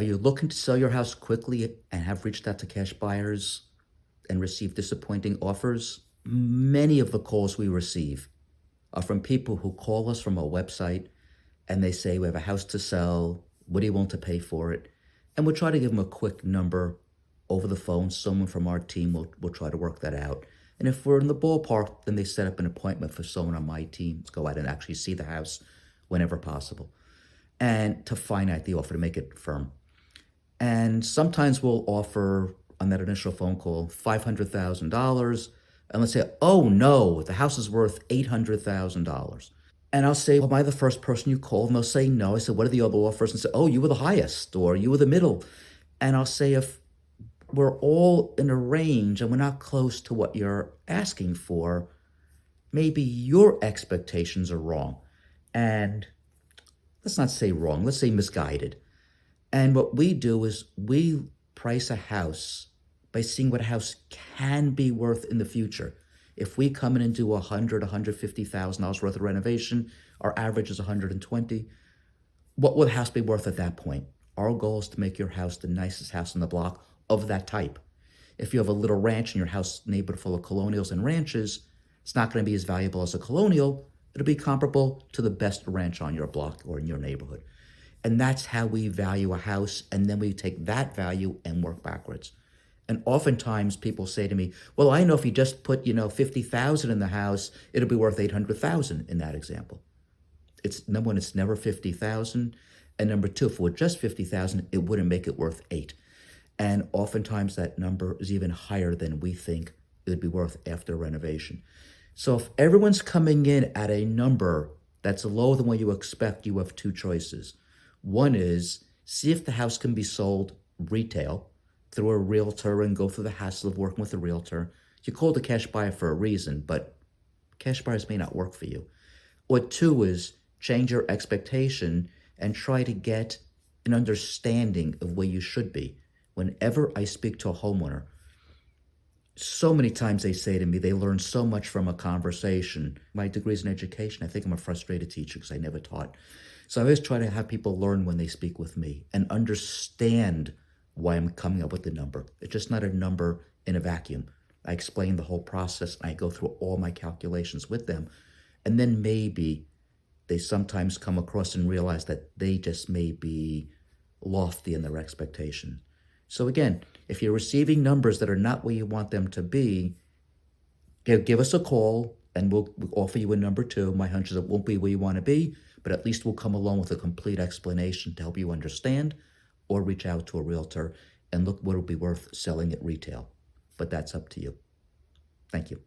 Are you looking to sell your house quickly and have reached out to cash buyers and received disappointing offers? Many of the calls we receive are from people who call us from our website and they say, we have a house to sell. What do you want to pay for it? And we'll try to give them a quick number over the phone. Someone from our team will try to work that out. And if we're in the ballpark, then they set up an appointment for someone on my team to go out and actually see the house whenever possible and to finite the offer, to make it firm. And sometimes we'll offer on that initial phone call $500,000. And let's say, oh no, the house is worth $800,000. And I'll say, well, am I the first person you called? And they'll say no. I said, what are the other offers? And say, oh, you were the highest or you were the middle. And I'll say, if we're all in a range and we're not close to what you're asking for, maybe your expectations are wrong. And let's not say wrong, let's say misguided. And what we do is we price a house by seeing what a house can be worth in the future. If we come in and do $150,000 worth of renovation, our average is 120. What will the house be worth at that point? Our goal is to make your house the nicest house in the block of that type. If you have a little ranch in your house neighborhood full of colonials and ranches, it's not going to be as valuable as a colonial. It'll be comparable to the best ranch on your block or in your neighborhood. And that's how we value a house. And then we take that value and work backwards. And oftentimes people say to me, well, I know if you just put, 50,000 in the house, it'll be worth 800,000 in that example. It's number one, it's never 50,000. And number two, if it were just 50,000, it wouldn't make it worth 8. And oftentimes that number is even higher than we think it would be worth after renovation. So if everyone's coming in at a number that's lower than what you expect, you have two choices. One is see if the house can be sold retail through a realtor and go through the hassle of working with a realtor. You called a cash buyer for a reason, but cash buyers may not work for you. Or two is change your expectation and try to get an understanding of where you should be. Whenever I speak to a homeowner, so many times they say to me, they learn so much from a conversation. My degree's in education. I think I'm a frustrated teacher because I never taught. So I always try to have people learn when they speak with me and understand why I'm coming up with the number. It's just not a number in a vacuum. I explain the whole process and I go through all my calculations with them. And then maybe they sometimes come across and realize that they just may be lofty in their expectation. So again, if you're receiving numbers that are not where you want them to be, give us a call and we'll offer you a number two. My hunch is it won't be where you want to be, but at least we'll come along with a complete explanation to help you understand, or reach out to a realtor and look what it'll be worth selling at retail. But that's up to you. Thank you.